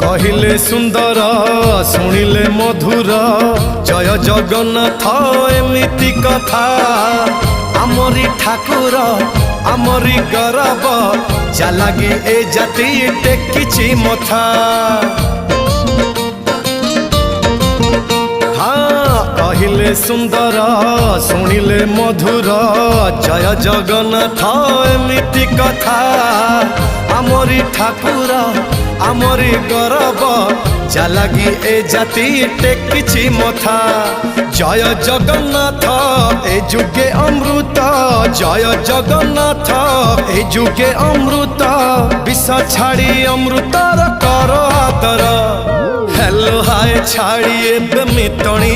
कहिले सुंदर शुणिले मधुर जय जगन्नाथ एमिति कथा आमरी ठाकुर आमरी गौरव जालागी ए जाति टेकिछि मथा। हाँ कहिले सुंदर शुणिले मधुर जय जगन्नाथ एमिति कथा आमरी ठाकुर आमरी गौरव जालागी ए जाति टेकिछि मथा। जय जगन्नाथ ए जुगे अमृत जय जगन्नाथ ए जुगे अमृत विष छाड़ी अमृतर कर आदर हेलो हाय छाड़ी एबे मितणी